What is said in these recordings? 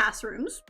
CAS rooms.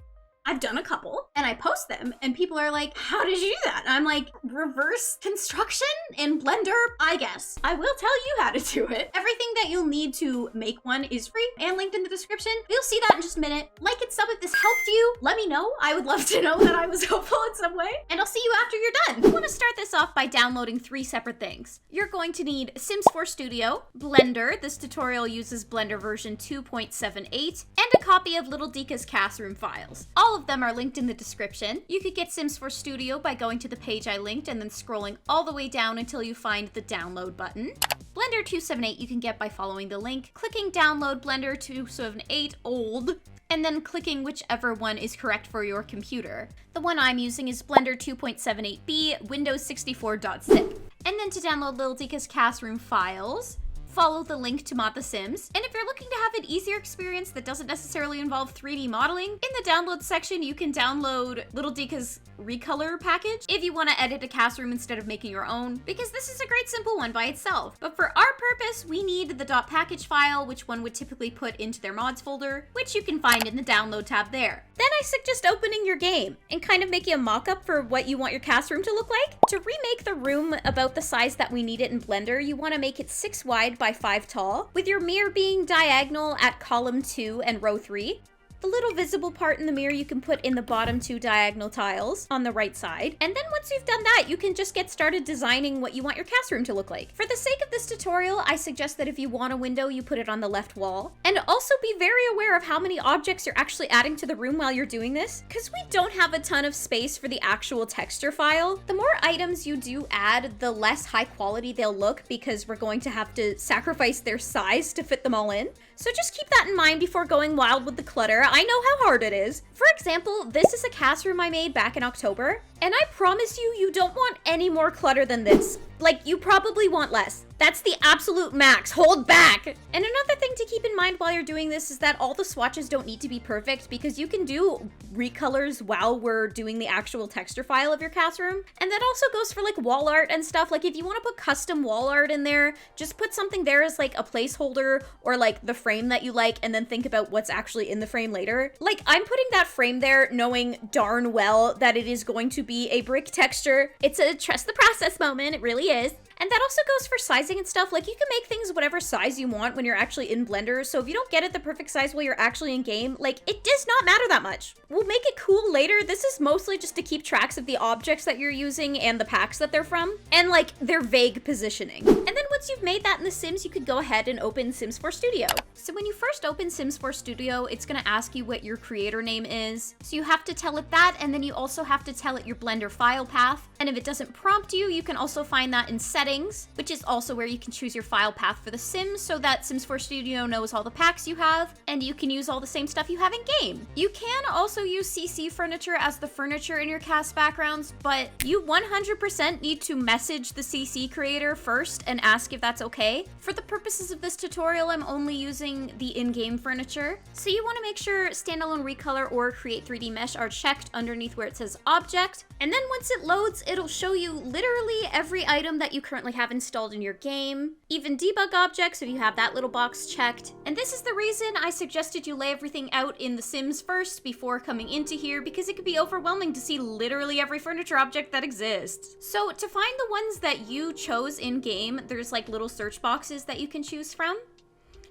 I've done a couple and I post them and people are like, how did you do that? And I'm like, reverse construction in Blender? I guess. I will tell you how to do it. Everything that you'll need to make one is free and linked in the description. You'll see that in just a minute. Like and sub if this helped you. Let me know. I would love to know that I was helpful in some way. And I'll see you after you're done. I want to start this off by downloading 3 separate things. You're going to need Sims 4 Studio, Blender. This tutorial uses Blender version 2.78, and a copy of LittleDica's CAS room files. All of them are linked in the description. You could get Sims 4 Studio by going to the page I linked and then scrolling all the way down until you find the download button. Blender 2.78 you can get by following the link, clicking download Blender 2.78 old, and then clicking whichever one is correct for your computer. The one I'm using is Blender 2.78b, Windows 64.zip. And then to download LittleDica's CAS room files, follow the link to mod The Sims. And if you're looking to have an easier experience that doesn't necessarily involve 3D modeling, in the download section you can download LittleDica's recolor package if you want to edit a CAS room instead of making your own, because this is a great simple one by itself. But for our purpose, we need the .package file, which one would typically put into their mods folder, which you can find in the download tab there. Then I suggest opening your game and kind of making a mock-up for what you want your CAS room to look like. To remake the room about the size that we need it in Blender, you want to make it 6 wide by 5 tall, with your mirror being diagonal at column 2 and row 3. The little visible part in the mirror you can put in the bottom 2 diagonal tiles on the right side. And then once you've done that, you can just get started designing what you want your CAS room to look like. For the sake of this tutorial, I suggest that if you want a window, you put it on the left wall. And also be very aware of how many objects you're actually adding to the room while you're doing this, because we don't have a ton of space for the actual texture file. The more items you do add, the less high quality they'll look, because we're going to have to sacrifice their size to fit them all in. So just keep that in mind before going wild with the clutter. I know how hard it is. For example, this is a CAS room I made back in October, and I promise you, you don't want any more clutter than this. Like, you probably want less. That's the absolute max. Hold back. And another thing to keep in mind while you're doing this is that all the swatches don't need to be perfect, because you can do recolors while we're doing the actual texture file of your CAS room. And that also goes for like wall art and stuff. Like if you want to put custom wall art in there, just put something there as like a placeholder or like the frame that you like, and then think about what's actually in the frame later. Like I'm putting that frame there knowing darn well that it is going to be a brick texture. It's a trust the process moment. It really is. And that also goes for sizing and stuff. Like you can make things whatever size you want when you're actually in Blender. So if you don't get it the perfect size while you're actually in game, like it does not matter that much. We'll make it cool later. This is mostly just to keep tracks of the objects that you're using and the packs that they're from, and like their vague positioning. And then once you've made that in The Sims, you could go ahead and open Sims 4 Studio. So when you first open Sims 4 Studio, it's gonna ask you what your creator name is. So you have to tell it that, and then you also have to tell it your Blender file path. And if it doesn't prompt you, you can also find that in settings, which is also where you can choose your file path for the Sims so that Sims 4 Studio knows all the packs you have, and you can use all the same stuff you have in game. You can also use CC furniture as the furniture in your CAS backgrounds, but you 100% need to message the CC creator first and ask if that's okay. For the purposes of this tutorial, I'm only using the in-game furniture. So you want to make sure standalone recolor or create 3D mesh are checked underneath where it says object. And then once it loads, it'll show you literally every item that you currently have installed in your game, even debug objects if you have that little box checked. And this is the reason I suggested you lay everything out in The Sims first before coming into here, because it could be overwhelming to see literally every furniture object that exists. So to find the ones that you chose in game, there's like little search boxes that you can choose from.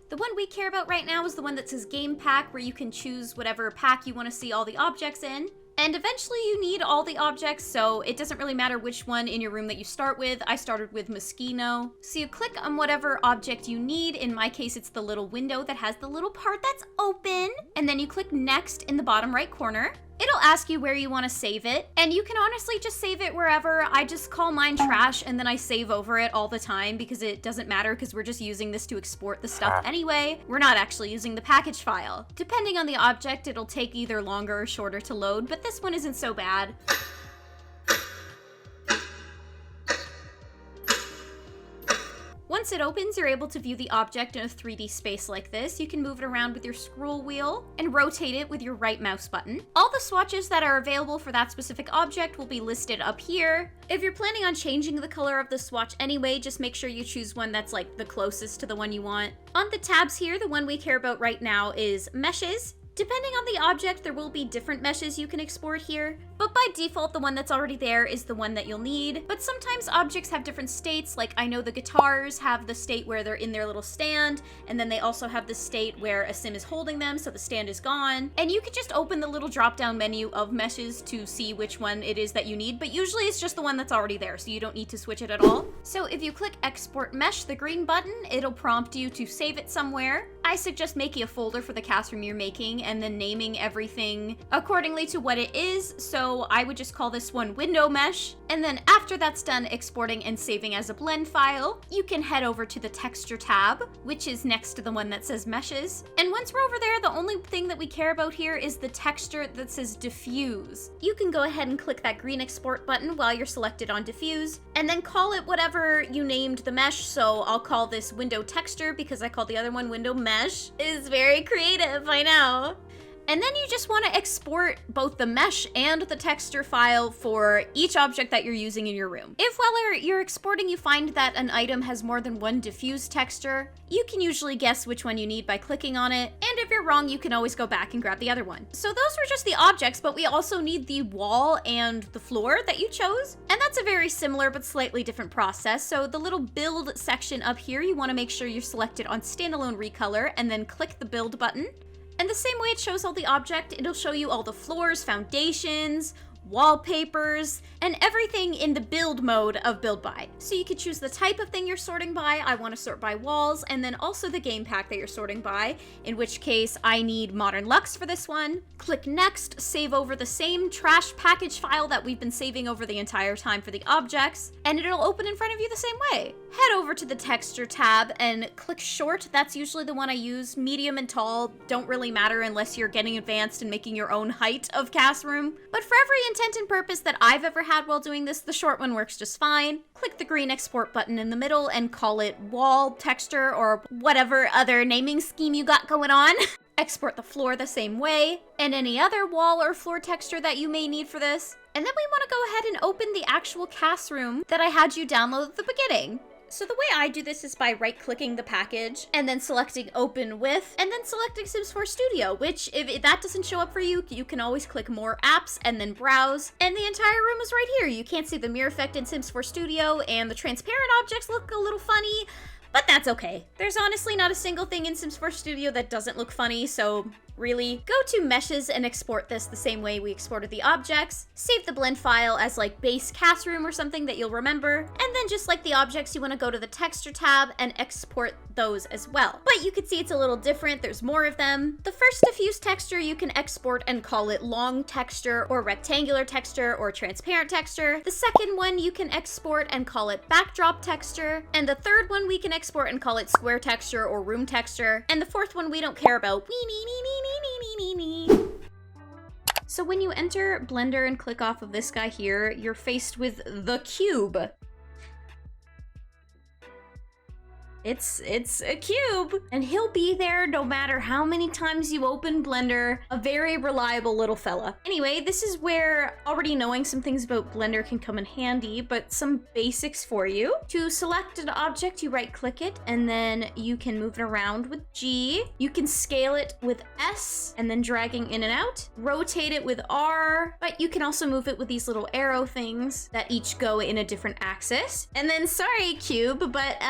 The one we care about right now is the one that says game pack, where you can choose whatever pack you want to see all the objects in. And eventually you need all the objects, so it doesn't really matter which one in your room that you start with. I started with Moschino. So you click on whatever object you need. In my case, it's the little window that has the little part that's open. And then you click next in the bottom right corner. It'll ask you where you want to save it, and you can honestly just save it wherever. I just call mine trash and then I save over it all the time because it doesn't matter, because we're just using this to export the stuff anyway. We're not actually using the package file. Depending on the object, it'll take either longer or shorter to load, but this one isn't so bad. Once it opens, you're able to view the object in a 3D space like this. You can move it around with your scroll wheel and rotate it with your right mouse button. All the swatches that are available for that specific object will be listed up here. If you're planning on changing the color of the swatch anyway, just make sure you choose one that's like the closest to the one you want. On the tabs here, the one we care about right now is meshes. Depending on the object, there will be different meshes you can export here, but by default, the one that's already there is the one that you'll need. But sometimes objects have different states, like I know the guitars have the state where they're in their little stand, and then they also have the state where a sim is holding them, so the stand is gone. And you could just open the little drop-down menu of meshes to see which one it is that you need, but usually it's just the one that's already there, so you don't need to switch it at all. So if you click Export Mesh, the green button, it'll prompt you to save it somewhere. I suggest making a folder for the cast room you're making and then naming everything accordingly to what it is. So I would just call this one window mesh. And then after that's done exporting and saving as a blend file, you can head over to the texture tab, which is next to the one that says meshes. And once we're over there, the only thing that we care about here is the texture that says diffuse. You can go ahead and click that green export button while you're selected on diffuse, and then call it whatever you named the mesh. So I'll call this window texture because I called the other one window mesh. Is very creative, I know. And then you just want to export both the mesh and the texture file for each object that you're using in your room. If while you're exporting you find that an item has more than one diffuse texture, you can usually guess which one you need by clicking on it, and if you're wrong, you can always go back and grab the other one. So those were just the objects, but we also need the wall and the floor that you chose, and that's a very similar but slightly different process. So the little build section up here, you want to make sure you're selected on standalone recolor, and then click the build button. And the same way it shows all the object, it'll show you all the floors, foundations, wallpapers, and everything in the build mode of build by. So you could choose the type of thing you're sorting by. I want to sort by walls, and then also the game pack that you're sorting by, in which case I need Modern Lux for this one. Click next, save over the same trash package file that we've been saving over the entire time for the objects, and it'll open in front of you the same way. Head over to the texture tab and click short. That's usually the one I use. Medium and tall don't really matter unless you're getting advanced and making your own height of cast room. But for every intent and purpose that I've ever had while doing this, the short one works just fine. Click the green export button in the middle and call it wall texture or whatever other naming scheme you got going on. Export the floor the same way, and any other wall or floor texture that you may need for this. And then we want to go ahead and open the actual cast room that I had you download at the beginning. So the way I do this is by right-clicking the package and then selecting Open With, and then selecting Sims 4 Studio, which if that doesn't show up for you, you can always click More Apps and then Browse, and the entire room is right here. You can't see the mirror effect in Sims 4 Studio, and the transparent objects look a little funny, but that's okay. There's honestly not a single thing in Sims 4 Studio that doesn't look funny, so really, go to meshes and export this the same way we exported the objects. Save the blend file as like base cast room or something that you'll remember. And then just like the objects, you want to go to the texture tab and export those as well. But you can see it's a little different. There's more of them. The first diffuse texture you can export and call it long texture or rectangular texture or transparent texture. The second one you can export and call it backdrop texture. And the third one we can export and call it square texture or room texture. And the fourth one we don't care about. So when you enter Blender and click off of this guy here, you're faced with the cube. It's a cube, and he'll be there no matter how many times you open Blender. A very reliable little fella. Anyway, this is where already knowing some things about Blender can come in handy, but some basics for you. To select an object, you right-click it, and then you can move it around with G. You can scale it with S, and then dragging in and out. Rotate it with R, but you can also move it with these little arrow things that each go in a different axis. And then, sorry, cube, but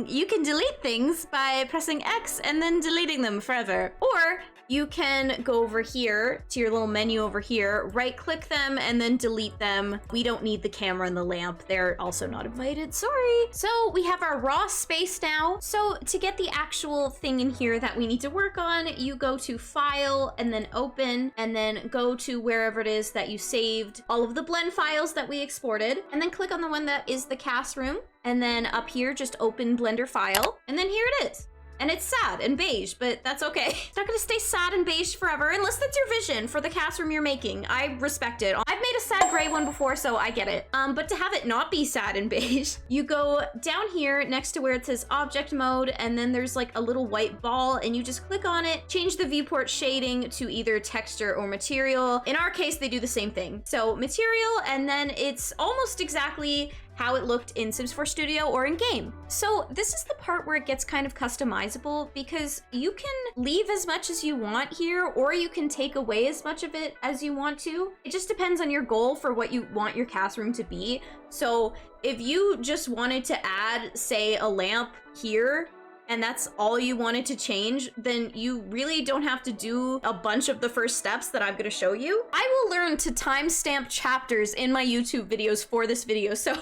you can delete things by pressing X and then deleting them forever. Or you can go over here to your little menu over here, right click them and then delete them. We don't need the camera and the lamp. They're also not invited, sorry. So we have our raw space now. So to get the actual thing in here that we need to work on, you go to File and then Open, and then go to wherever it is that you saved all of the blend files that we exported, and then click on the one that is the cast room. And then up here, just open Blender file, and then here it is. And it's sad and beige, but that's okay. It's not gonna stay sad and beige forever, unless that's your vision for the cast room you're making. I respect it. I've made a sad gray one before, so I get it. But to have it not be sad and beige, you go down here next to where it says object mode, and then there's like a little white ball, and you just click on it, change the viewport shading to either texture or material. In our case, they do the same thing. So material, and then it's almost exactly how it looked in Sims 4 Studio or in game. So this is the part where it gets kind of customizable because you can leave as much as you want here, or you can take away as much of it as you want to. It just depends on your goal for what you want your CAS room to be. So if you just wanted to add, say, a lamp here, and that's all you wanted to change, then you really don't have to do a bunch of the first steps that I'm gonna show you. I will learn to timestamp chapters in my YouTube videos for this video, so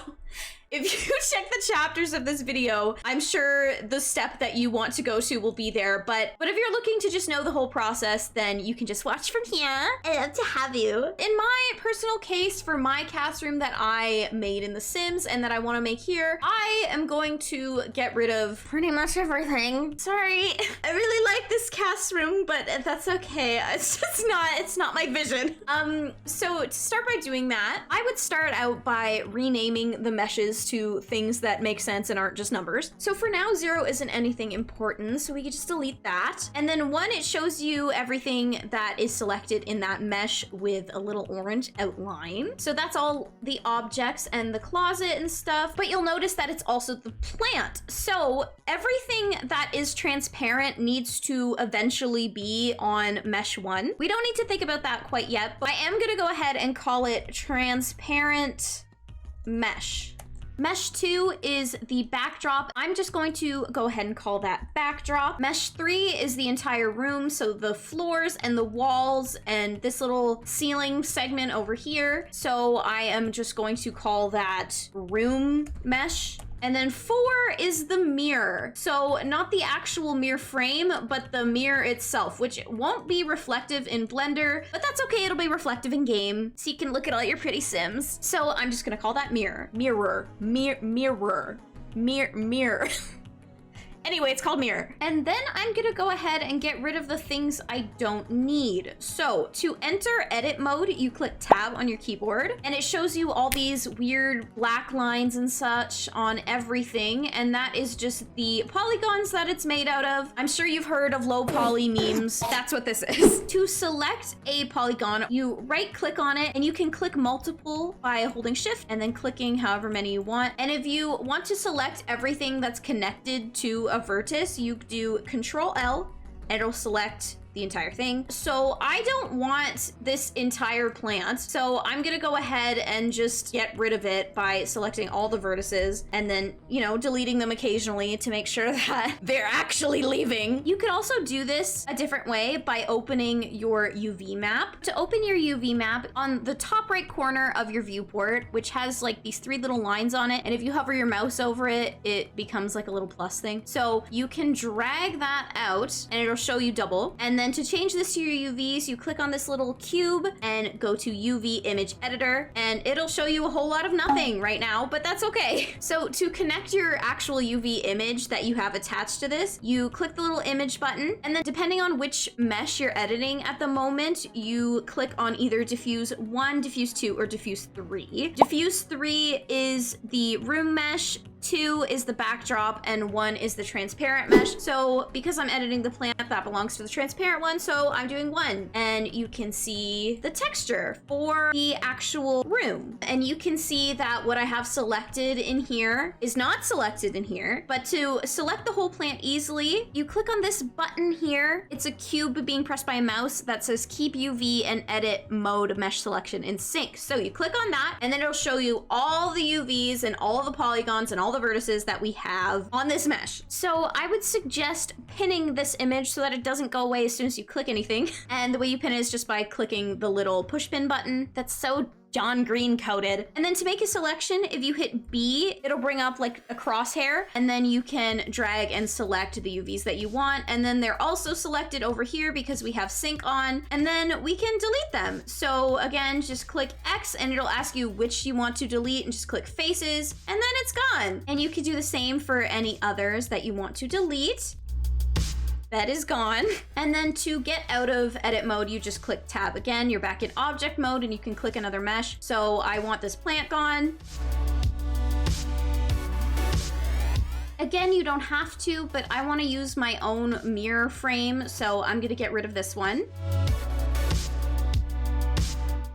if you check the chapters of this video, I'm sure the step that you want to go to will be there. But if you're looking to just know the whole process, then you can just watch from here. I'd love to have you. In my personal case, for my CAS room that I made in The Sims and that I want to make here, I am going to get rid of pretty much everything. Sorry, I really like this CAS room, but that's okay. It's not my vision. So to start by doing that, I would start out by renaming the meshes to things that make sense and aren't just numbers. So for now, 0 isn't anything important, so we can just delete that. And then 1, it shows you everything that is selected in that mesh with a little orange outline. So that's all the objects and the closet and stuff, but you'll notice that it's also the plant. So everything that is transparent needs to eventually be on mesh 1. We don't need to think about that quite yet, but I am gonna go ahead and call it transparent mesh. Mesh 2 is the backdrop. I'm just going to go ahead and call that backdrop. Mesh 3 is the entire room, so the floors and the walls and this little ceiling segment over here. So I am just going to call that room mesh. And then 4 is the mirror. So not the actual mirror frame, but the mirror itself, which won't be reflective in Blender, but that's okay, it'll be reflective in game, so you can look at all your pretty Sims. So I'm just gonna call that mirror. Mirror. Anyway, it's called mirror. And then I'm gonna go ahead and get rid of the things I don't need. So to enter edit mode, you click tab on your keyboard and it shows you all these weird black lines and such on everything. And that is just the polygons that it's made out of. I'm sure you've heard of low poly memes. That's what this is. To select a polygon, you right click on it and you can click multiple by holding shift and then clicking however many you want. And if you want to select everything that's connected to a vertex, you do Control L and it'll select the entire thing. So I don't want this entire plant, so I'm gonna go ahead and just get rid of it by selecting all the vertices and then, you know, deleting them occasionally to make sure that they're actually leaving. You could also do this a different way by opening your UV map. To open your UV map, on the top right corner of your viewport, which has like these 3 little lines on it, and if you hover your mouse over it, it becomes like a little plus thing. So you can drag that out and it'll show you double. And then to change this to your UVs, you click on this little cube and go to UV image editor, and it'll show you a whole lot of nothing right now, but that's okay. So to connect your actual UV image that you have attached to this, you click the little image button, and then depending on which mesh you're editing at the moment, you click on either diffuse 1, diffuse 2, or diffuse 3. Diffuse 3 is the room mesh, 2 is the backdrop, and 1 is the transparent mesh. So because I'm editing the plant, that belongs to the transparent one, so I'm doing 1. And you can see the texture for the actual room. And you can see that what I have selected in here is not selected in here. But to select the whole plant easily, you click on this button here. It's a cube being pressed by a mouse that says keep UV and edit mode mesh selection in sync. So you click on that, and then it'll show you all the UVs and all of the polygons and all the vertices that we have on this mesh. So I would suggest pinning this image so that it doesn't go away as soon as you click anything. And the way you pin it is just by clicking the little push pin button. That's so John Green coded. And then to make a selection, if you hit B, it'll bring up like a crosshair, and then you can drag and select the UVs that you want. And then they're also selected over here because we have sync on, and then we can delete them. So again, just click X and it'll ask you which you want to delete, and just click faces, and then it's gone. And you can do the same for any others that you want to delete. That is gone. And then to get out of edit mode, you just click tab again. You're back in object mode and you can click another mesh. So I want this plant gone. Again, you don't have to, but I want to use my own mirror frame, so I'm gonna get rid of this one.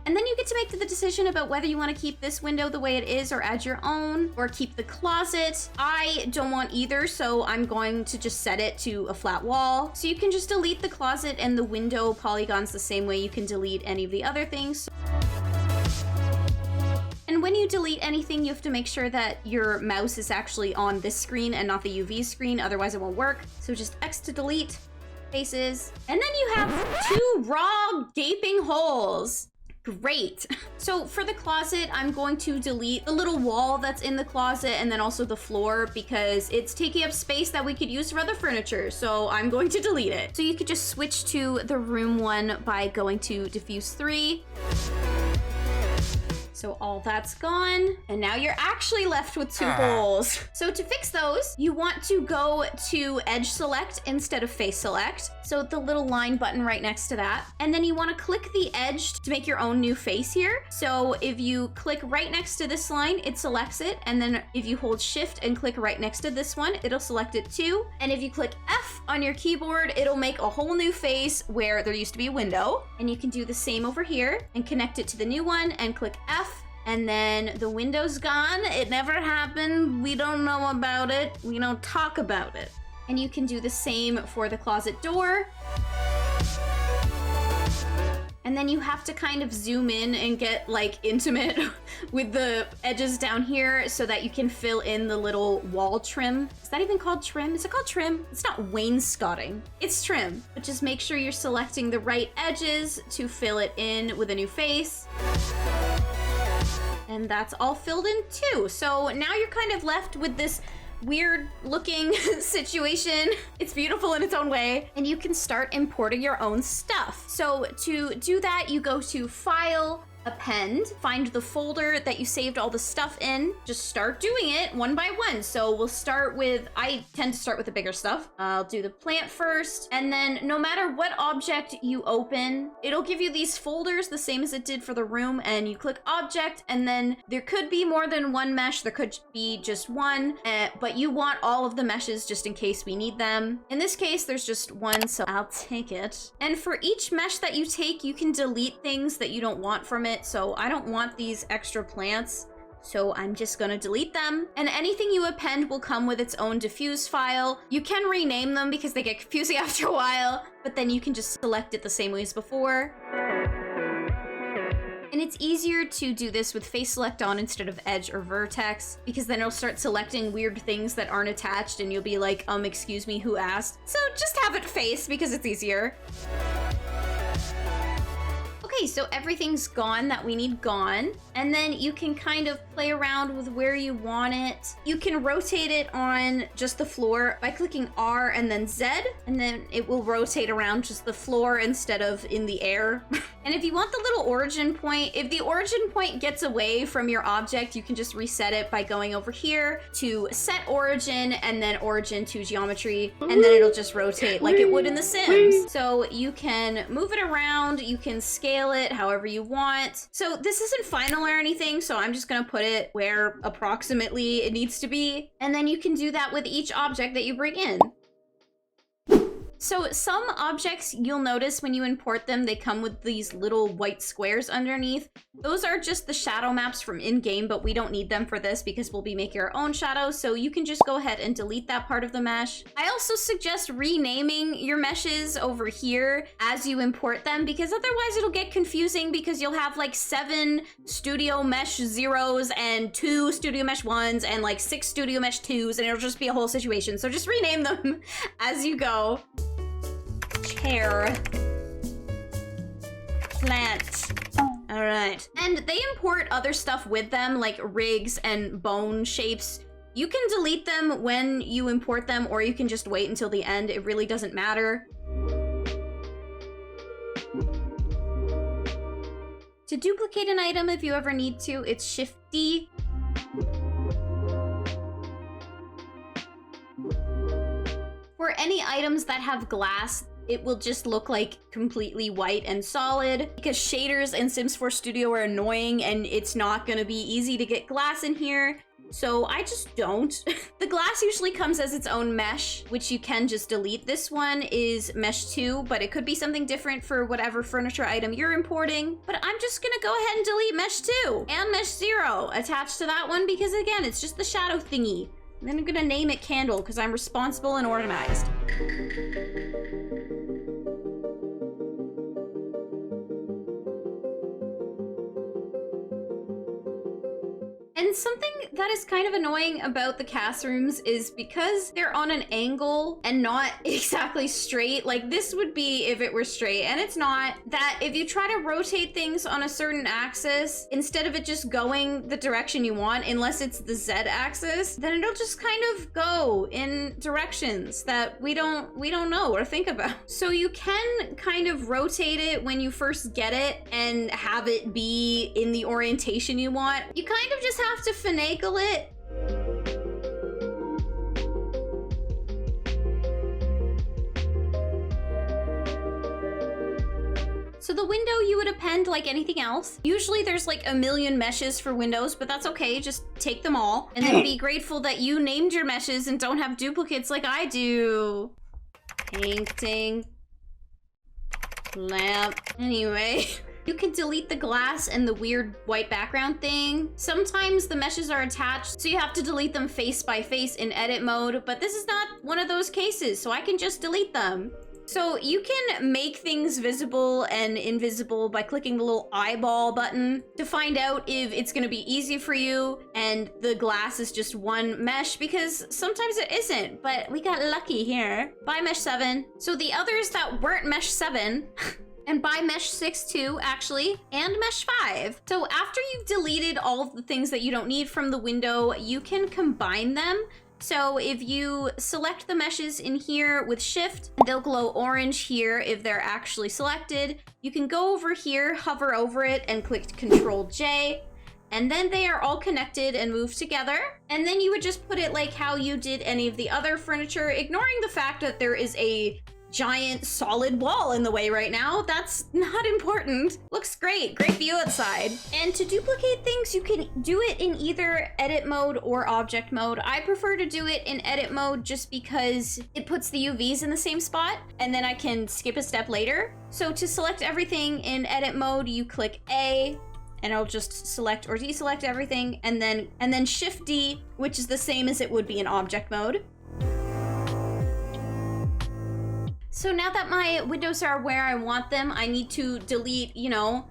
And then you get to make the decision about whether you want to keep this window the way it is or add your own, or keep the closet. I don't want either, so I'm going to just set it to a flat wall. So you can just delete the closet and the window polygons the same way you can delete any of the other things. And when you delete anything, you have to make sure that your mouse is actually on this screen and not the UV screen, otherwise it won't work. So just X to delete, faces. And then you have 2 raw gaping holes. Great. So for the closet, I'm going to delete the little wall that's in the closet and then also the floor because it's taking up space that we could use for other furniture. So I'm going to delete it. So you could just switch to the room one by going to diffuse 3. So all that's gone, and now you're actually left with 2 holes. So to fix those, you want to go to edge select instead of face select. So the little line button right next to that. And then you want to click the edge to make your own new face here. So if you click right next to this line, it selects it. And then if you hold shift and click right next to this one, it'll select it too. And if you click F on your keyboard, it'll make a whole new face where there used to be a window. And you can do the same over here and connect it to the new one and click F. And then the window's gone. It never happened. We don't know about it. We don't talk about it. And you can do the same for the closet door. And then you have to kind of zoom in and get like intimate with the edges down here so that you can fill in the little wall trim. Is that even called trim? Is it called trim? It's not wainscoting. It's trim. But just make sure you're selecting the right edges to fill it in with a new face. And that's all filled in too. So now you're kind of left with this weird looking situation. It's beautiful in its own way. And you can start importing your own stuff. So to do that, you go to File, Append, find the folder that you saved all the stuff in. Just start doing it one by one. So we'll start with, I tend to start with the bigger stuff. I'll do the plant first. And then no matter what object you open, it'll give you these folders the same as it did for the room. And you click object, and then there could be more than one mesh. There could be just one, but you want all of the meshes just in case we need them. In this case, there's just one, so I'll take it. And for each mesh that you take, you can delete things that you don't want from it. So I don't want these extra plants, so I'm just gonna delete them. And anything you append will come with its own diffuse file. You can rename them because they get confusing after a while, but then you can just select it the same way as before. And it's easier to do this with face select on instead of edge or vertex, because then it'll start selecting weird things that aren't attached and you'll be like, excuse me, who asked? So just have it face because it's easier. Okay, so everything's gone that we need gone. And then you can kind of play around with where you want it. You can rotate it on just the floor by clicking R and then Z, and then it will rotate around just the floor instead of in the air. And if you want the little origin point, if the origin point gets away from your object, you can just reset it by going over here to set origin and then origin to geometry, and then it'll just rotate like it would in The Sims. So you can move it around, you can scale it however you want. So this isn't final or anything, so I'm just gonna put it where approximately it needs to be. And then you can do that with each object that you bring in. So some objects you'll notice when you import them, they come with these little white squares underneath. Those are just the shadow maps from in-game, but we don't need them for this because we'll be making our own shadows. So you can just go ahead and delete that part of the mesh. I also suggest renaming your meshes over here as you import them, because otherwise it'll get confusing because you'll have like 7 studio mesh 0s and 2 studio mesh 1s and like 6 studio mesh 2s, and it'll just be a whole situation. So just rename them as you go. Chair, plant. All right. And they import other stuff with them, like rigs and bone shapes. You can delete them when you import them, or you can just wait until the end. It really doesn't matter. To duplicate an item, if you ever need to, it's Shift D. For any items that have glass, it will just look like completely white and solid, because shaders in Sims 4 Studio are annoying and it's not gonna be easy to get glass in here. so I just don't. The glass usually comes as its own mesh, which you can just delete. This one is mesh 2, but it could be something different for whatever furniture item you're importing. But I'm just gonna go ahead and delete mesh 2 and mesh 0 attached to that one because again, it's just the shadow thingy. And then I'm gonna name it candle because I'm responsible and organized. And something that is kind of annoying about the CAS rooms is because they're on an angle and not exactly straight, like this would be if it were straight, and it's not, that if you try to rotate things on a certain axis, instead of it just going the direction you want, unless it's the Z axis, then it'll just kind of go in directions that we don't know or think about. So you can kind of rotate it when you first get it and have it be in the orientation you want. You kind of just have to finagle it. So the window you would append like anything else. Usually there's like a million meshes for windows, but that's okay. Just take them all and then be grateful that you named your meshes and don't have duplicates like I do. Painting. Lamp. Anyway. You can delete the glass and the weird white background thing. Sometimes the meshes are attached, so you have to delete them face by face in edit mode, but this is not one of those cases, so I can just delete them. So you can make things visible and invisible by clicking the little eyeball button to find out if it's gonna be easy for you and the glass is just one mesh, because sometimes it isn't, but we got lucky here. By mesh 7. So the others that weren't mesh 7, and by mesh 6 too, actually, and mesh 5. So after you've deleted all of the things that you don't need from the window, you can combine them. So if you select the meshes in here with shift, they'll glow orange here if they're actually selected. You can go over here, hover over it, and click Control J, and then they are all connected and moved together. And then you would just put it like how you did any of the other furniture, ignoring the fact that there is a giant solid wall in the way right now. That's not important. Looks great. Great view outside. And to duplicate things, you can do it in either edit mode or object mode. I prefer to do it in edit mode just because it puts the UVs in the same spot and then I can skip a step later. So to select everything in edit mode, you click A and it'll just select or deselect everything, and then Shift D, which is the same as it would be in object mode. So now that my windows are where I want them, I need to delete, you know,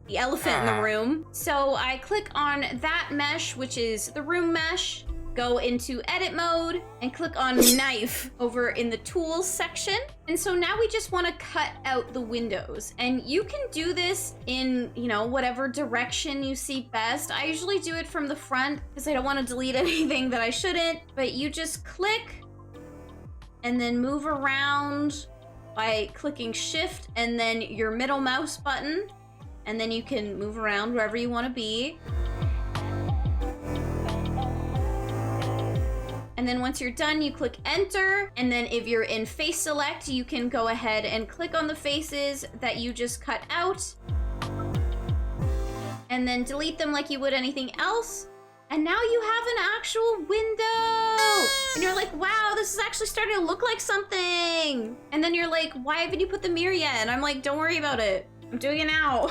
the elephant in the room. So I click on that mesh, which is the room mesh, go into edit mode, and click on knife over in the tools section. And so now we just want to cut out the windows. And you can do this in, you know, whatever direction you see best. I usually do it from the front because I don't want to delete anything that I shouldn't, but you just click and then move around by clicking shift and then your middle mouse button, and then you can move around wherever you want to be. And then once you're done, you click enter, and then if you're in face select, you can go ahead and click on the faces that you just cut out and then delete them like you would anything else. And now you have an actual window! And you're like, wow, this is actually starting to look like something! And then you're like, why haven't you put the mirror yet? And I'm like, don't worry about it. I'm doing it now.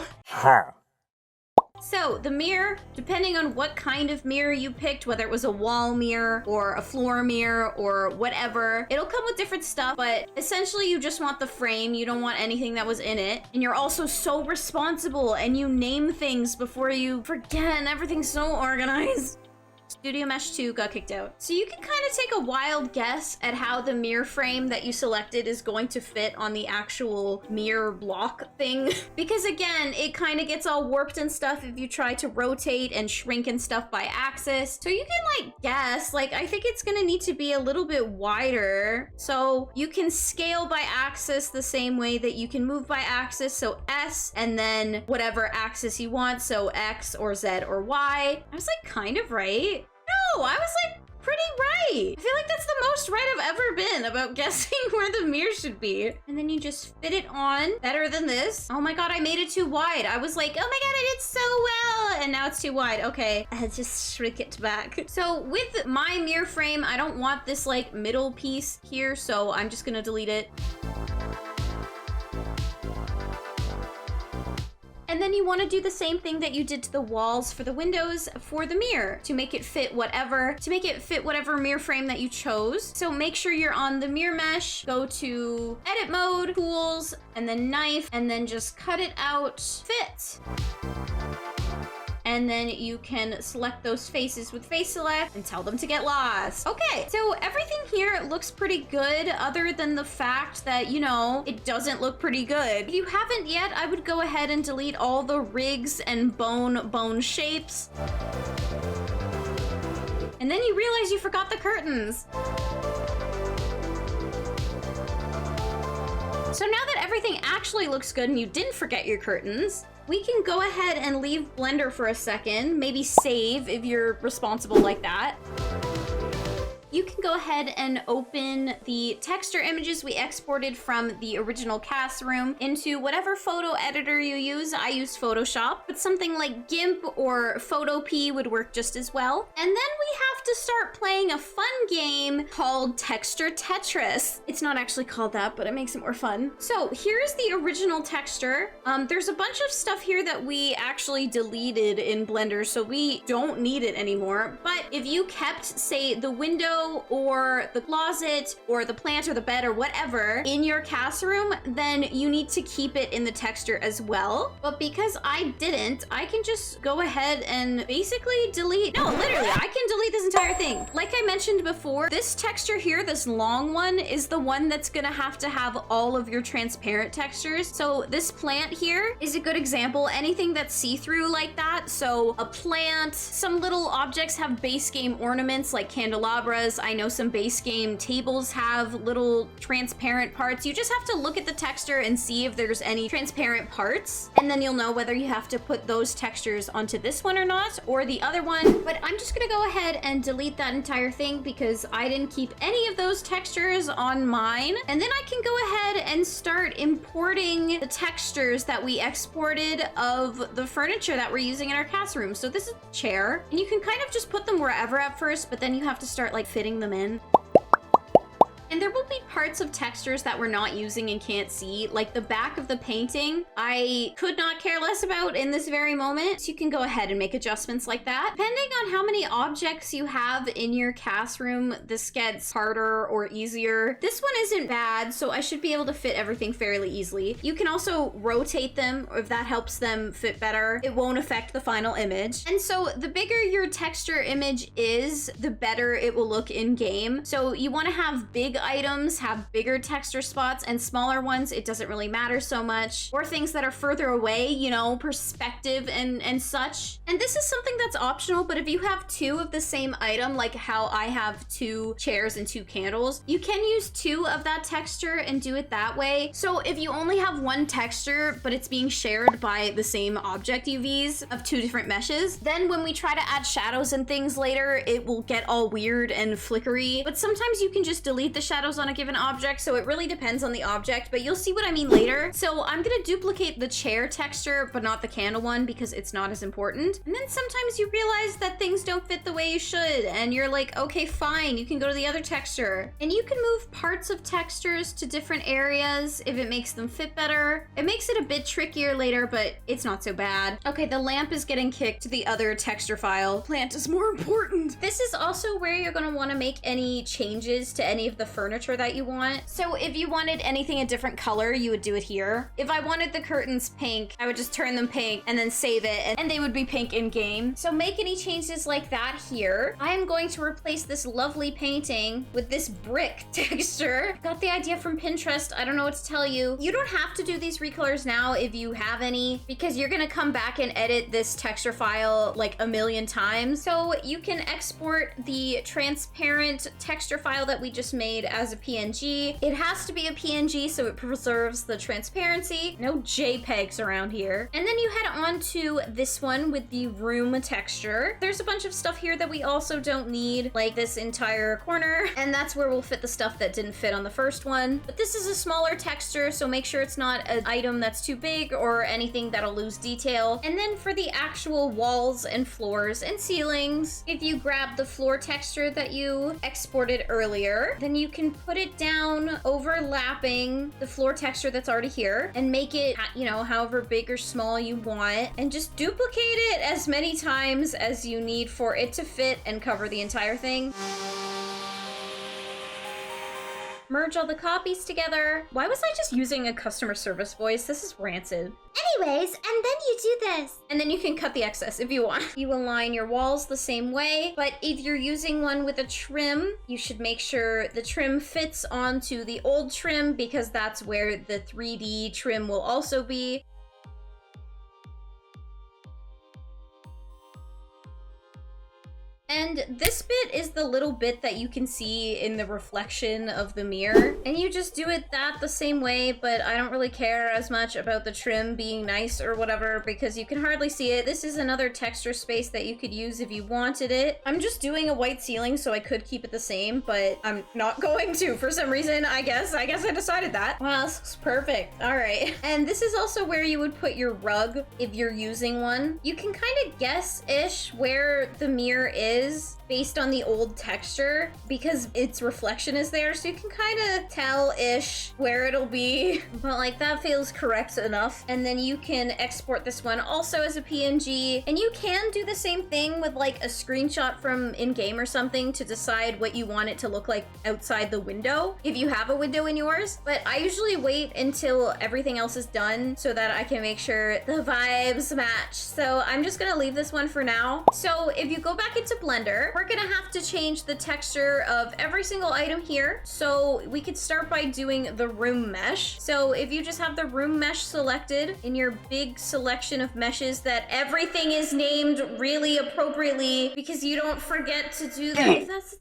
So the mirror, depending on what kind of mirror you picked, whether it was a wall mirror or a floor mirror or whatever, it'll come with different stuff, but essentially you just want the frame. You don't want anything that was in it. And you're also so responsible and you name things before you forget, and everything's so organized. Studio Mesh 2 got kicked out. So you can kind of take a wild guess at how the mirror frame that you selected is going to fit on the actual mirror block thing. Because again, it kind of gets all warped and stuff if you try to rotate and shrink and stuff by axis. So you can like guess, like I think it's gonna need to be a little bit wider. So you can scale by axis the same way that you can move by axis. So S and then whatever axis you want. So X or Z or Y. I was like kind of right. No, I was like pretty right. I feel like that's the most right I've ever been about guessing where the mirror should be. And then you just fit it on better than this. Oh my God, I made it too wide. I was like, oh my God, I did so well. And now it's too wide. Okay, I just shrink it back. So with my mirror frame, I don't want this like middle piece here, so I'm just gonna delete it. And then you want to do the same thing that you did to the walls for the windows for the mirror to make it fit whatever mirror frame that you chose. So make sure you're on the mirror mesh, go to edit mode, tools, and then knife, and then just cut it out, fit. And then you can select those faces with face select and tell them to get lost. Okay, so everything here looks pretty good other than the fact that, you know, it doesn't look pretty good. If you haven't yet, I would go ahead and delete all the rigs and bone shapes. And then you realize you forgot the curtains. So now that everything actually looks good and you didn't forget your curtains, we can go ahead and leave Blender for a second, maybe save if you're responsible like that. You can go ahead and open the texture images we exported from the original CAS room into whatever photo editor you use. I use Photoshop, but something like GIMP or Photopea would work just as well. And then we have to start playing a fun game called Texture Tetris. It's not actually called that, but it makes it more fun. So here's the original texture. There's a bunch of stuff here that we actually deleted in Blender, so we don't need it anymore. But if you kept, say, the window or the closet or the plant or the bed or whatever in your CAS room, then you need to keep it in the texture as well. But because I didn't, I can just go ahead and basically delete. No, literally, I can delete this entire thing. Like I mentioned before, this texture here, this long one, is the one that's gonna have to have all of your transparent textures. So this plant here is a good example. Anything that's see-through like that. So a plant, some little objects have base game ornaments like candelabras. I know some base game tables have little transparent parts. You just have to look at the texture and see if there's any transparent parts, and then you'll know whether you have to put those textures onto this one or not, or the other one. But I'm just gonna go ahead and delete that entire thing because I didn't keep any of those textures on mine. And then I can go ahead and start importing the textures that we exported of the furniture that we're using in our CAS room. So this is a chair, and you can kind of just put them wherever at first, but then you have to start like fitting them in. And there will be parts of textures that we're not using and can't see, like the back of the painting. I could not care less about in this very moment. So you can go ahead and make adjustments like that. Depending on how many objects you have in your CAS room, this gets harder or easier. This one isn't bad, so I should be able to fit everything fairly easily. You can also rotate them if that helps them fit better. It won't affect the final image. And so the bigger your texture image is, the better it will look in game. So you want to have big items have bigger texture spots, and smaller ones, it doesn't really matter so much. Or things that are further away, you know, perspective and such. And this is something that's optional, but if you have two of the same item, like how I have 2 chairs and 2 candles, you can use 2 of that texture and do it that way. So if you only have 1 texture, but it's being shared by the same object UVs of 2 different meshes, then when we try to add shadows and things later, it will get all weird and flickery. But sometimes you can just delete the shadows on a given object, so it really depends on the object, but you'll see what I mean later. So I'm gonna duplicate the chair texture, but not the candle one because it's not as important. And then sometimes you realize that things don't fit the way you should, and you're like, okay, fine, you can go to the other texture. And you can move parts of textures to different areas if it makes them fit better. It makes it a bit trickier later, but it's not so bad. Okay, the lamp is getting kicked to the other texture file. Plant is more important. This is also where you're gonna wanna make any changes to any of the furniture that you want. So if you wanted anything a different color, you would do it here. If I wanted the curtains pink, I would just turn them pink and then save it, and they would be pink in game. So make any changes like that here. I am going to replace this lovely painting with this brick texture. Got the idea from Pinterest. I don't know what to tell you. You don't have to do these recolors now if you have any, because you're gonna come back and edit this texture file like a million times. So you can export the transparent texture file that we just made need as a PNG. It has to be a PNG so it preserves the transparency. No JPEGs around here. And then you head on to this one with the room texture. There's a bunch of stuff here that we also don't need, like this entire corner, and that's where we'll fit the stuff that didn't fit on the first one. But this is a smaller texture, so make sure it's not an item that's too big or anything that'll lose detail. And then for the actual walls and floors and ceilings, if you grab the floor texture that you exported earlier, then you can put it down overlapping the floor texture that's already here and make it, you know, however big or small you want, and just duplicate it as many times as you need for it to fit and cover the entire thing. Merge all the copies together. Why was I just using a customer service voice? This is rancid. Anyways, and then you do this. And then you can cut the excess if you want. You align your walls the same way, but if you're using one with a trim, you should make sure the trim fits onto the old trim because that's where the 3D trim will also be. And this bit is the little bit that you can see in the reflection of the mirror. And you just do it the same way, but I don't really care as much about the trim being nice or whatever because you can hardly see it. This is another texture space that you could use if you wanted it. I'm just doing a white ceiling so I could keep it the same, but I'm not going to for some reason, I guess. I decided that. Wow, this looks perfect. All right. And this is also where you would put your rug if you're using one. You can kind of guess-ish where the mirror is based on the old texture because its reflection is there, so you can kind of tell-ish where it'll be, but like that feels correct enough. And then you can export this one also as a PNG, and you can do the same thing with like a screenshot from in-game or something to decide what you want it to look like outside the window if you have a window in yours. But I usually wait until everything else is done so that I can make sure the vibes match. So I'm just gonna leave this one for now. So if you go back into Blender, we're gonna have to change the texture of every single item here. So we could start by doing the room mesh. So if you just have the room mesh selected in your big selection of meshes that everything is named really appropriately because you don't forget to do that. That's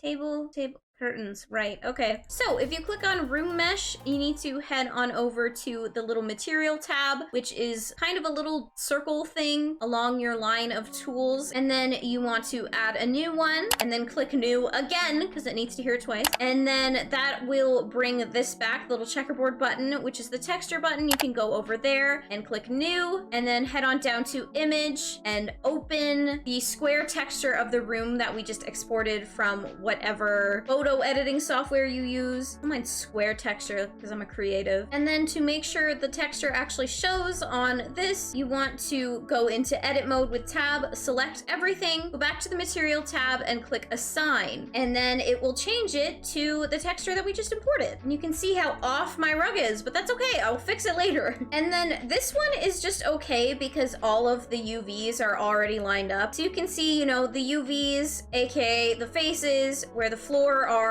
table curtains, right? Okay. So if you click on room mesh, you need to head on over to the little material tab, which is kind of a little circle thing along your line of tools. And then you want to add a new one and then click new again because it needs to hear it twice. And then that will bring this back, the little checkerboard button, which is the texture button. You can go over there and click new and then head on down to image and open the square texture of the room that we just exported from whatever photo editing software you use. I mind square texture because I'm a creative. And then to make sure the texture actually shows on this, you want to go into edit mode with tab, select everything, go back to the material tab and click assign. And then it will change it to the texture that we just imported. And you can see how off my rug is, but that's okay. I'll fix it later. And then this one is just okay because all of the UVs are already lined up. So you can see, you know, the UVs, aka the faces, where the floor are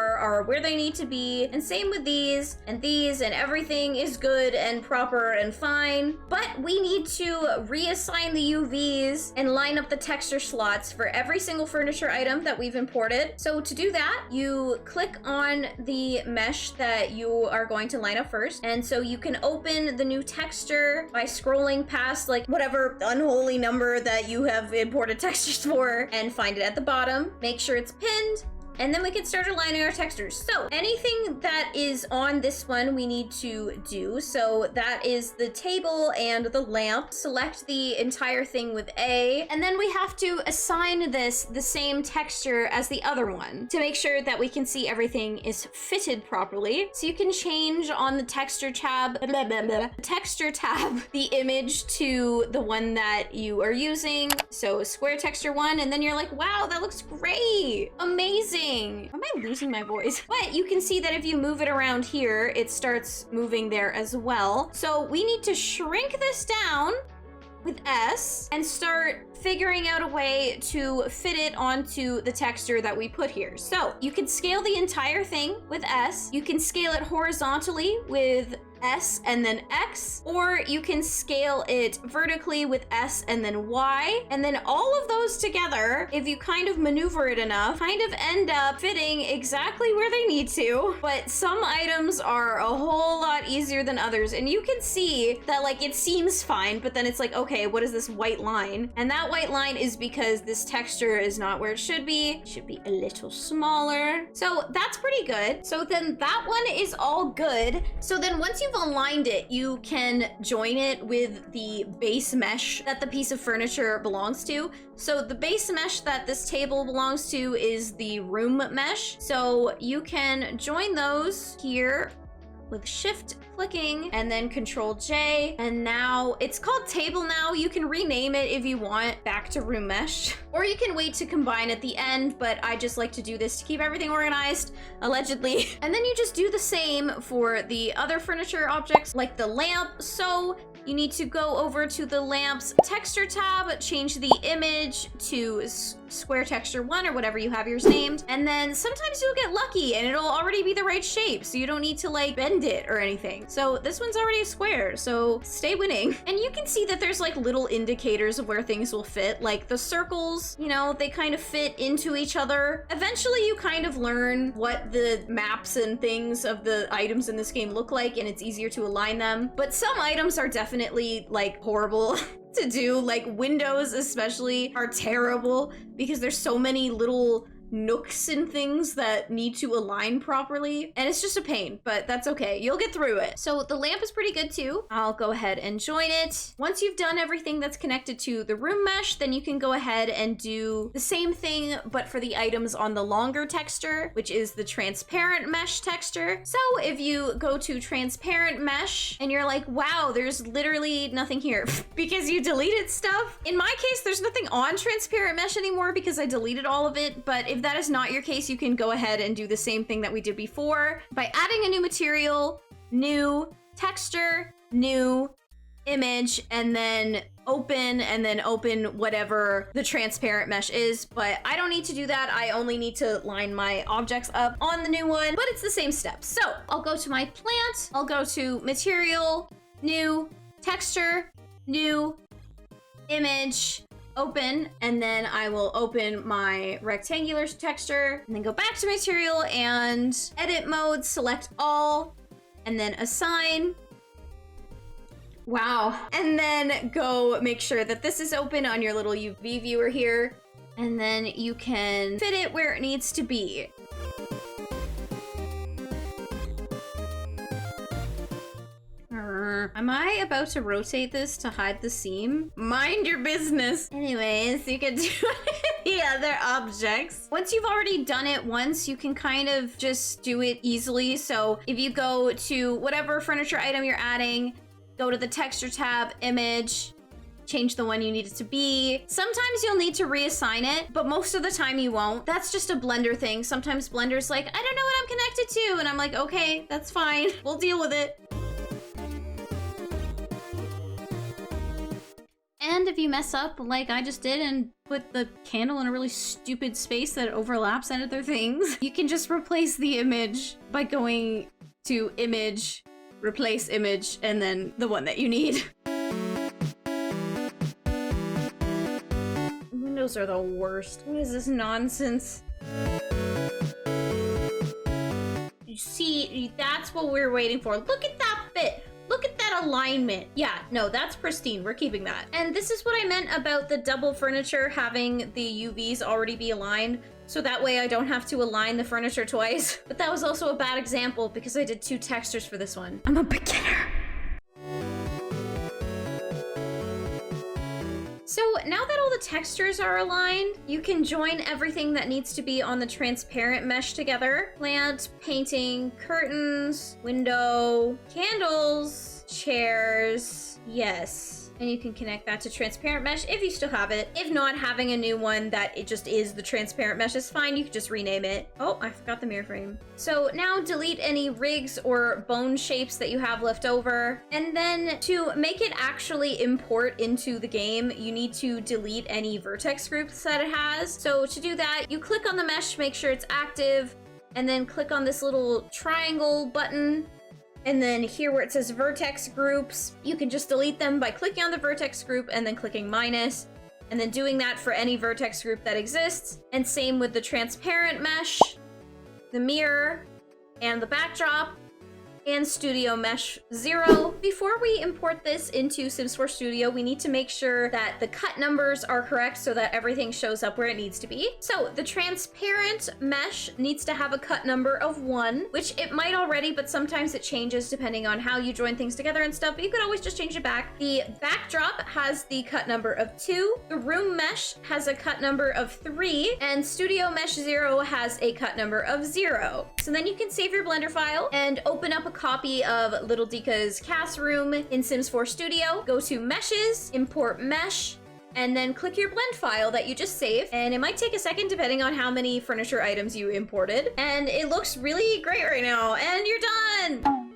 where they need to be, and same with these, and everything is good and proper and fine. But we need to reassign the UVs and line up the texture slots for every single furniture item that we've imported. So to do that, you click on the mesh that you are going to line up first, and so you can open the new texture by scrolling past like whatever unholy number that you have imported textures for and find it at the bottom. Make sure it's pinned. And then we can start aligning our textures. So anything that is on this one we need to do. So that is the table and the lamp. Select the entire thing with A. And then we have to assign this the same texture as the other one to make sure that we can see everything is fitted properly. So you can change on the texture tab, the image to the one that you are using. So square texture one, and then you're like, wow, that looks great. Amazing. Why am I losing my voice? But you can see that if you move it around here, it starts moving there as well. So we need to shrink this down with S and start figuring out a way to fit it onto the texture that we put here. So you can scale the entire thing with S. You can scale it horizontally with S and then X, or you can scale it vertically with S and then Y. And then all of those together, if you kind of maneuver it enough, kind of end up fitting exactly where they need to. But some items are a whole lot easier than others. And you can see that like it seems fine, but then it's like, okay, what is this white line? And that white line is because this texture is not where it should be. It should be a little smaller. So that's pretty good. So then that one is all good. So then once you've aligned it, you can join it with the base mesh that the piece of furniture belongs to. So the base mesh that this table belongs to is the room mesh. So you can join those here with shift clicking and then Control J. And now it's called table now. You can rename it if you want back to room mesh, or you can wait to combine at the end, but I just like to do this to keep everything organized, allegedly. And then you just do the same for the other furniture objects like the lamp. So you need to go over to the lamp's texture tab, change the image to square texture 1 or whatever you have yours named. And then sometimes you'll get lucky and it'll already be the right shape. So you don't need to like bend it or anything. So this one's already a square, so stay winning. And you can see that there's like little indicators of where things will fit. Like the circles, you know, they kind of fit into each other. Eventually you kind of learn what the maps and things of the items in this game look like, and it's easier to align them. But some items are definitely like horrible to do, like windows especially are terrible because there's so many little nooks and things that need to align properly, and it's just a pain, but that's okay. You'll get through it. So the lamp is pretty good too. I'll go ahead and join it. Once you've done everything that's connected to the room mesh, then you can go ahead and do the same thing, but for the items on the longer texture, which is the transparent mesh texture. So if you go to transparent mesh and you're like, wow, there's literally nothing here because you deleted stuff. In my case, there's nothing on transparent mesh anymore because I deleted all of it, but if that is not your case, you can go ahead and do the same thing that we did before by adding a new material, new texture, new image, and then open whatever the transparent mesh is. But I don't need to do that. I only need to line my objects up on the new one, but it's the same steps. So I'll go to my plant, I'll go to material, new, texture, new, image, open, and then I will open my rectangular texture and then go back to material and edit mode, select all, and then assign. Wow. And then go make sure that this is open on your little UV viewer here, and then you can fit it where it needs to be. Am I about to rotate this to hide the seam? Mind your business. Anyways, you can do the other objects. Once you've already done it once, you can kind of just do it easily. So if you go to whatever furniture item you're adding, go to the texture tab, image, change the one you need it to be. Sometimes you'll need to reassign it, but most of the time you won't. That's just a Blender thing. Sometimes Blender's like, I don't know what I'm connected to. And I'm like, okay, that's fine. We'll deal with it. And if you mess up like I just did and put the candle in a really stupid space that overlaps other things, you can just replace the image by going to image, replace image, and then the one that you need. Windows are the worst. What is this nonsense? You see, that's what we're waiting for. Look at that fit. Look at that alignment. Yeah, no, that's pristine. We're keeping that. And this is what I meant about the double furniture having the UVs already be aligned. So that way I don't have to align the furniture twice. But that was also a bad example because I did 2 textures for this one. I'm a beginner. So now that all the textures are aligned, you can join everything that needs to be on the transparent mesh together. Plant, painting, curtains, window, candles, chairs, yes. And you can connect that to transparent mesh if you still have it. If not, having a new one that it just is the transparent mesh is fine. You can just rename it. Oh, I forgot the mirror frame. So now delete any rigs or bone shapes that you have left over. And then to make it actually import into the game, you need to delete any vertex groups that it has. So to do that, you click on the mesh, make sure it's active, and then click on this little triangle button And then here where it says vertex groups, you can just delete them by clicking on the vertex group and then clicking minus, and then doing that for any vertex group that exists. And same with the transparent mesh, the mirror, and the backdrop, and Studio Mesh 0. Before we import this into Sims 4 Studio, we need to make sure that the cut numbers are correct so that everything shows up where it needs to be. So the transparent mesh needs to have a cut number of 1, which it might already, but sometimes it changes depending on how you join things together and stuff, but you could always just change it back. The backdrop has the cut number of 2, the room mesh has a cut number of 3, and Studio Mesh 0 has a cut number of 0. So then you can save your Blender file and open up a copy of LittleDica's CAS room in Sims 4 Studio. Go to Meshes, import Mesh, and then click your blend file that you just saved. And it might take a second depending on how many furniture items you imported. And it looks really great right now. And you're done!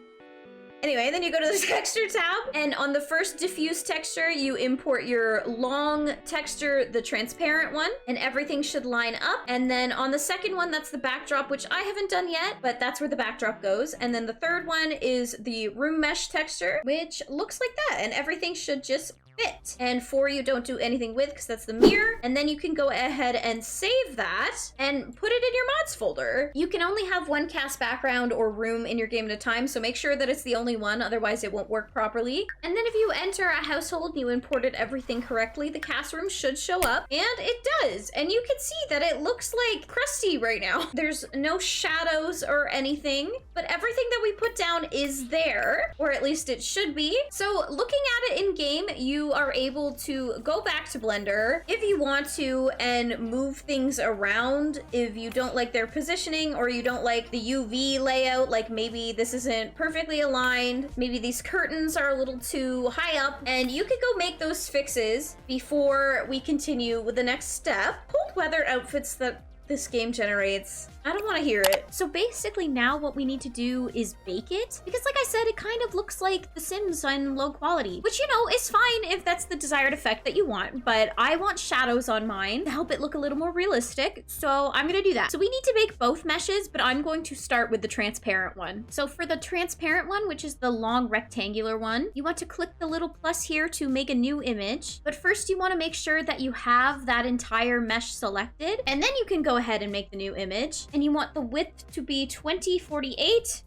Anyway, then you go to the texture tab, and on the first diffuse texture, you import your long texture, the transparent one, and everything should line up. And then on the second one, that's the backdrop, which I haven't done yet, but that's where the backdrop goes. And then the third one is the room mesh texture, which looks like that, and everything should just fit. And 4 you don't do anything with because that's the mirror. And then you can go ahead and save that and put it in your mods folder. You can only have one CAS background or room in your game at a time, so make sure that it's the only one, otherwise it won't work properly. And then if you enter a household and you imported everything correctly, the CAS room should show up, and it does. And you can see that it looks like crusty right now. There's no shadows or anything, but everything that we put down is there, or at least it should be. So looking at it in game, you are able to go back to Blender if you want to and move things around if you don't like their positioning or you don't like the UV layout, like maybe this isn't perfectly aligned, maybe these curtains are a little too high up, and you could go make those fixes before we continue with the next step. Cold weather outfits that this game generates. I don't want to hear it. So basically now what we need to do is bake it, because like I said, it kind of looks like The Sims on low quality, which, you know, is fine if that's the desired effect that you want, but I want shadows on mine to help it look a little more realistic, so I'm gonna do that. So we need to bake both meshes, but I'm going to start with the transparent one. So for the transparent one, which is the long rectangular one, you want to click the little plus here to make a new image, but first you want to make sure that you have that entire mesh selected, and then you can go ahead and make the new image. And you want the width to be 2048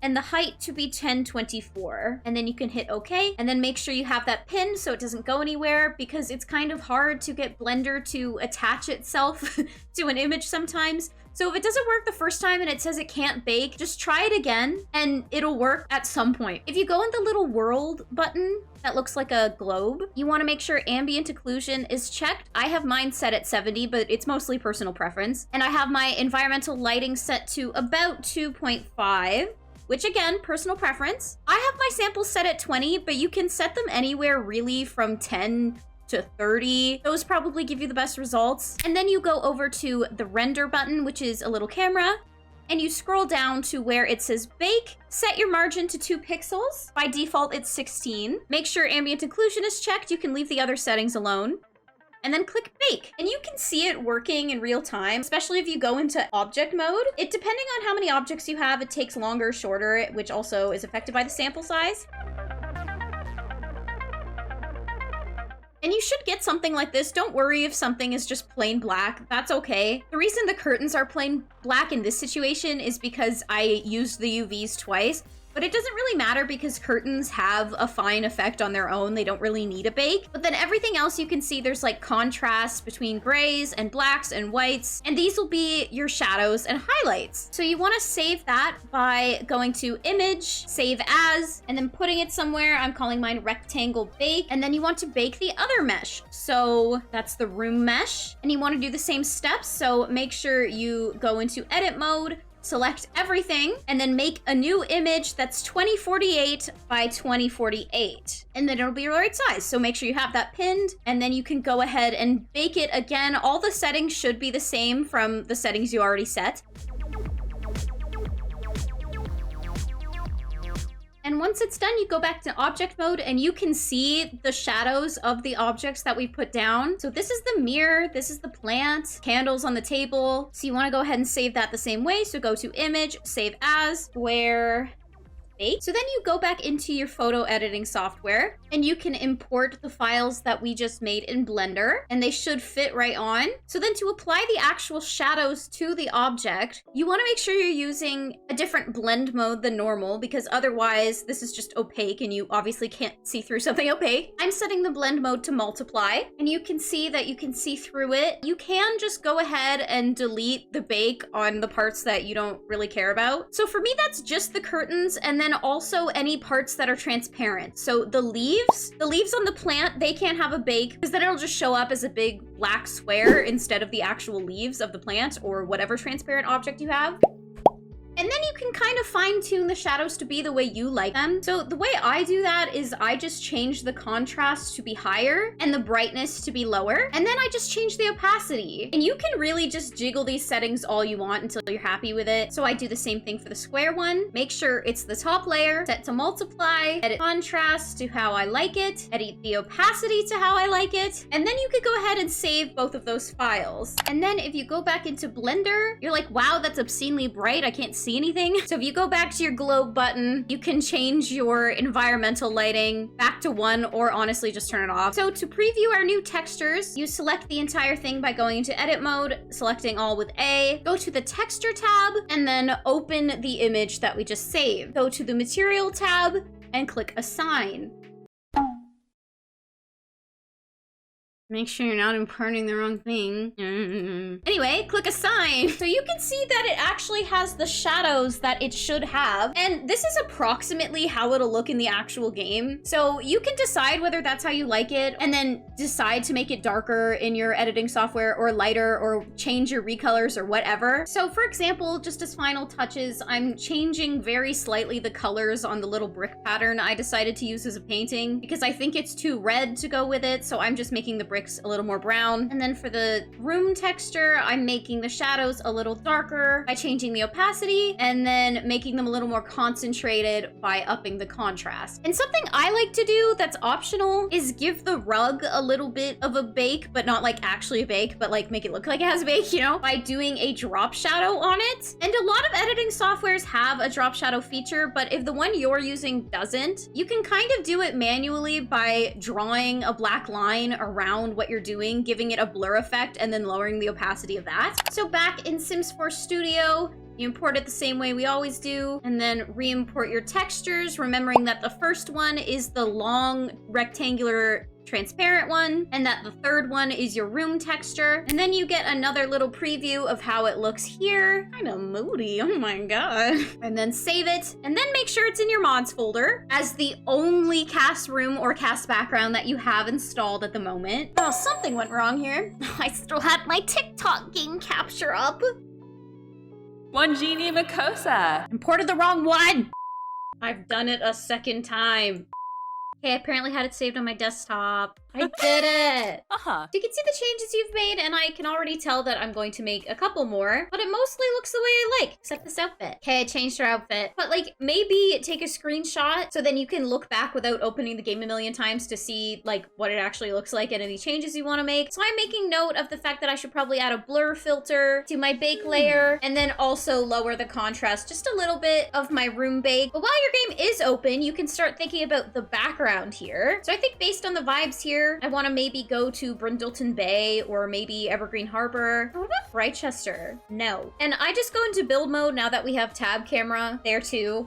and the height to be 1024. And then you can hit OK, and then make sure you have that pinned so it doesn't go anywhere, because it's kind of hard to get Blender to attach itself to an image sometimes. So if it doesn't work the first time and it says it can't bake, just try it again and it'll work at some point. If you go in the little world button that looks like a globe, you want to make sure ambient occlusion is checked. I have mine set at 70, but it's mostly personal preference. And I have my environmental lighting set to about 2.5. Which again, personal preference. I have my samples set at 20, but you can set them anywhere really from 10 to 30. Those probably give you the best results. And then you go over to the render button, which is a little camera, and you scroll down to where it says bake. Set your margin to 2 pixels. By default, it's 16. Make sure ambient occlusion is checked. You can leave the other settings alone. And then click bake. And you can see it working in real time, especially if you go into object mode. Depending on how many objects you have, it takes longer or shorter, which also is affected by the sample size. And you should get something like this. Don't worry if something is just plain black. That's okay. The reason the curtains are plain black in this situation is because I used the UVs twice. But it doesn't really matter because curtains have a fine effect on their own. They don't really need a bake. But then everything else you can see there's like contrast between grays and blacks and whites. And these will be your shadows and highlights. So you want to save that by going to image, save as, and then putting it somewhere. I'm calling mine rectangle bake. And then you want to bake the other mesh. So that's the room mesh. And you want to do the same steps. So make sure you go into edit mode, select everything, and then make a new image that's 2048 by 2048. And then it'll be your right size. So make sure you have that pinned, and then you can go ahead and bake it again. All the settings should be the same from the settings you already set. And once it's done, you go back to object mode and you can see the shadows of the objects that we put down. So this is the mirror, this is the plant, candles on the table. So you want to go ahead and save that the same way. So go to image, save as, where bake. So then you go back into your photo editing software and you can import the files that we just made in Blender, and they should fit right on. So then to apply the actual shadows to the object, you want to make sure you're using a different blend mode than normal, because otherwise this is just opaque and you obviously can't see through something opaque. I'm setting the blend mode to multiply, and you can see that you can see through it. You can just go ahead and delete the bake on the parts that you don't really care about. So for me, that's just the curtains, and then also any parts that are transparent. So the leaves on the plant, they can't have a bake because then it'll just show up as a big black square instead of the actual leaves of the plant or whatever transparent object you have. And then you can kind of fine-tune the shadows to be the way you like them. So the way I do that is I just change the contrast to be higher and the brightness to be lower. And then I just change the opacity. And you can really just jiggle these settings all you want until you're happy with it. So I do the same thing for the square one. Make sure it's the top layer, set to multiply, edit contrast to how I like it, edit the opacity to how I like it. And then you could go ahead and save both of those files. And then if you go back into Blender, you're like, wow, that's obscenely bright. I can't see anything. So if you go back to your globe button, you can change your environmental lighting back to 1, or honestly just turn it off. So to preview our new textures, you select the entire thing by going into edit mode, selecting all with A, go to the texture tab, and then open the image that we just saved. Go to the material tab and click assign. Make sure you're not importing the wrong thing. Anyway, click assign. So you can see that it actually has the shadows that it should have. And this is approximately how it'll look in the actual game. So you can decide whether that's how you like it, and then decide to make it darker in your editing software or lighter, or change your recolors or whatever. So for example, just as final touches, I'm changing very slightly the colors on the little brick pattern I decided to use as a painting because I think it's too red to go with it. So I'm just making the bricks a little more brown. And then for the room texture, I'm making the shadows a little darker by changing the opacity, and then making them a little more concentrated by upping the contrast. And something I like to do that's optional is give the rug a little bit of a bake, but not like actually a bake, but like make it look like it has a bake, you know, by doing a drop shadow on it. And a lot of editing softwares have a drop shadow feature, but if the one you're using doesn't, you can kind of do it manually by drawing a black line around what you're doing, giving it a blur effect, and then lowering the opacity of that. So back in Sims 4 Studio, you import it the same way we always do, and then re-import your textures, remembering that the first one is the long rectangular transparent one, and that the third one is your room texture. And then you get another little preview of how it looks here. Kind of moody, oh my god. And then save it, and then make sure it's in your mods folder as the only CAS room or CAS background that you have installed at the moment. Oh, something went wrong here. I still had my TikTok game capture up. One Genie Makosa. Imported the wrong one. I've done it a second time. Okay, I apparently had it saved on my desktop. I did it! You can see the changes you've made, and I can already tell that I'm going to make a couple more, but it mostly looks the way I like, except this outfit. Okay, I changed her outfit. But like, maybe take a screenshot so then you can look back without opening the game a million times to see like what it actually looks like and any changes you want to make. So I'm making note of the fact that I should probably add a blur filter to my bake layer, and then also lower the contrast just a little bit of my room bake. But while your game is open, you can start thinking about the background here. So I think based on the vibes here, I want to maybe go to Brindleton Bay or maybe Evergreen Harbor. What about Brightchester? No. And I just go into build mode now that we have tab camera there too.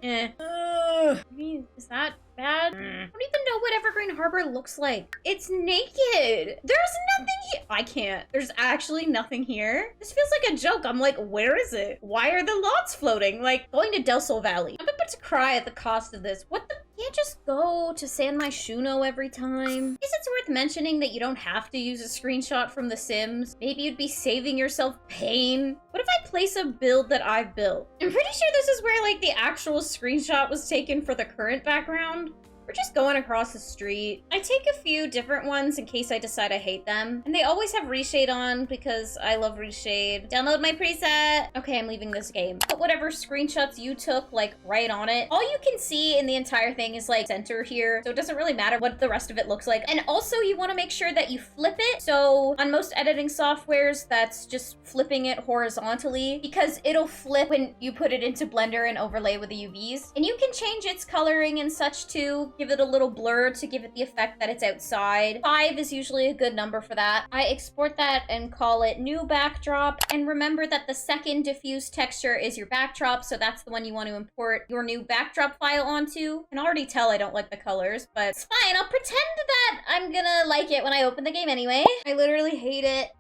Is that bad? I don't even know what Evergreen Harbor looks like. It's naked. There's nothing here. I can't. There's actually nothing here. This feels like a joke. I'm like, where is it? Why are the lots floating? Like, going to Del Sol Valley. I'm about to cry at the cost of this. What the? Can't just go to San Myshuno every time. Guess it's worth mentioning that you don't have to use a screenshot from The Sims. Maybe you'd be saving yourself pain. What if I place a build that I've built? I'm pretty sure this is where like the actual screenshot was taken for the current background. We're just going across the street. I take a few different ones in case I decide I hate them. And they always have reshade on because I love reshade. Download my preset. Okay, I'm leaving this game. Put whatever screenshots you took, like, right on it. All you can see in the entire thing is, like, center here. So it doesn't really matter what the rest of it looks like. And also, you want to make sure that you flip it. So on most editing softwares, that's just flipping it horizontally because it'll flip when you put it into Blender and overlay with the UVs. And you can change its coloring and such too. Give it a little blur to give it the effect that it's outside. 5 is usually a good number for that. I export that and call it new backdrop. And remember that the second diffuse texture is your backdrop, so that's the one you want to import your new backdrop file onto. I can already tell I don't like the colors, but it's fine. I'll pretend that I'm gonna like it when I open the game anyway. I literally hate it.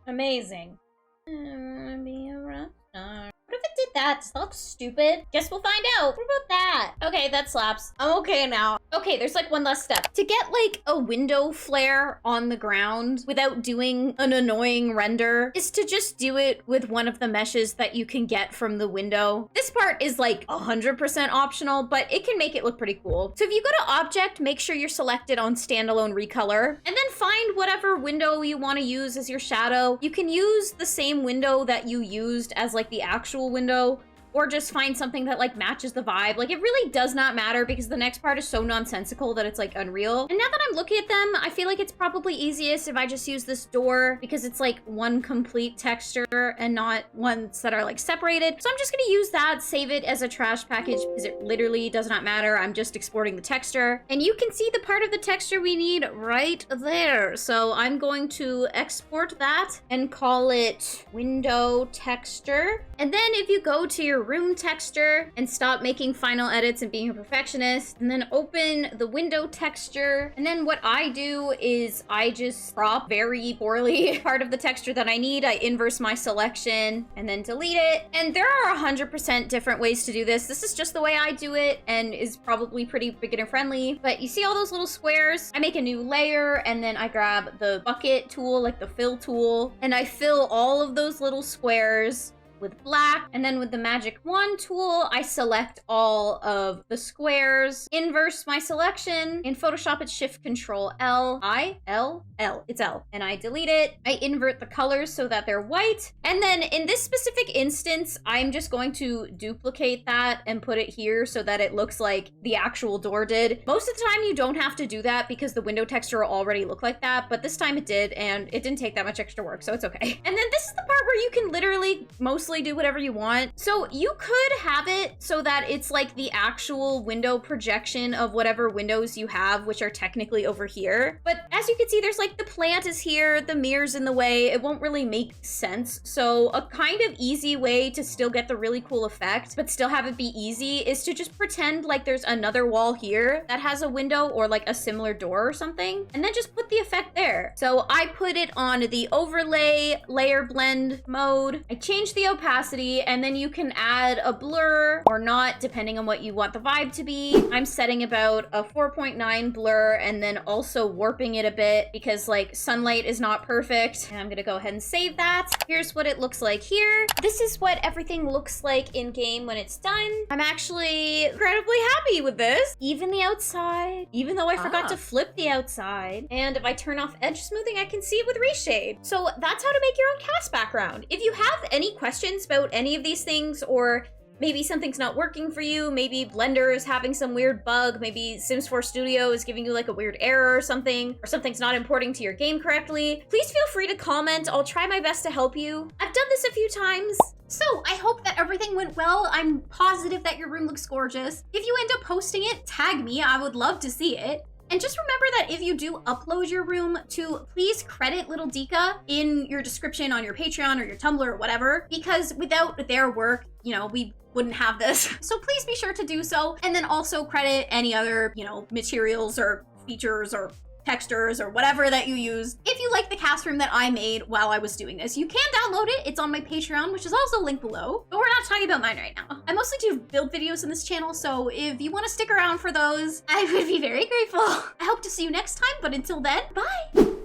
Amazing. I wanna be a rock star. What if it did that? Does that look stupid? Guess we'll find out. What about that? Okay, that slaps. I'm okay now. Okay, there's like one last step. To get like a window flare on the ground without doing an annoying render is to just do it with one of the meshes that you can get from the window. This part is like 100% optional, but it can make it look pretty cool. So if you go to Object, make sure you're selected on Standalone Recolor, and then find whatever window you want to use as your shadow. You can use the same window that you used as like the actual window, or just find something that like matches the vibe. Like it really does not matter because the next part is so nonsensical that it's like unreal. And now that I'm looking at them, I feel like it's probably easiest if I just use this door because it's like one complete texture and not ones that are like separated. So I'm just gonna use that, save it as a trash package because it literally does not matter. I'm just exporting the texture. And you can see the part of the texture we need right there. So I'm going to export that and call it window texture. And then if you go to your room texture and stop making final edits and being a perfectionist, and then open the window texture, and then what I do is I just crop very poorly part of the texture that I need. I inverse my selection and then delete it. And there are 100% different ways to do this. This is just the way I do it and is probably pretty beginner friendly. But you see all those little squares? I make a new layer and then I grab the bucket tool, like the fill tool, and I fill all of those little squares with black, and then with the magic wand tool, I select all of the squares, inverse my selection. In Photoshop, it's Shift Control L, it's L, and I delete it. I invert the colors so that they're white, and then in this specific instance, I'm just going to duplicate that and put it here so that it looks like the actual door did. Most of the time, you don't have to do that because the window texture will already look like that, but this time it did, and it didn't take that much extra work, so it's okay. And then this is the part where you can literally mostly do whatever you want. So you could have it so that it's like the actual window projection of whatever windows you have, which are technically over here. But as you can see, there's like the plant is here, the mirror's in the way. It won't really make sense. So a kind of easy way to still get the really cool effect, but still have it be easy is to just pretend like there's another wall here that has a window or like a similar door or something, and then just put the effect there. So I put it on the overlay layer blend mode. I change the opacity, and then you can add a blur or not, depending on what you want the vibe to be. I'm setting about a 4.9 blur and then also warping it a bit because like sunlight is not perfect. And I'm gonna go ahead and save that. Here's what it looks like here. This is what everything looks like in game when it's done. I'm actually incredibly happy with this. Even the outside, even though I forgot to flip the outside. And if I turn off edge smoothing, I can see it with reshade. So that's how to make your own CAS background. If you have any questions about any of these things, or maybe something's not working for you, maybe Blender is having some weird bug, maybe Sims 4 Studio is giving you like a weird error or something's not importing to your game correctly, please feel free to comment. I'll try my best to help you. I've done this a few times. So I hope that everything went well. I'm positive that your room looks gorgeous. If you end up posting it, tag me. I would love to see it. And just remember that if you do upload your room, to please credit LittleDica in your description on your Patreon or your Tumblr or whatever, because without their work, you know, we wouldn't have this. So please be sure to do so. And then also credit any other, you know, materials or features or textures or whatever that you use. If you like the CAS room that I made while I was doing this, you can download it. It's on my Patreon, which is also linked below, but we're not talking about mine right now. I mostly do build videos in this channel, so if you want to stick around for those, I would be very grateful. I hope to see you next time, but until then, bye.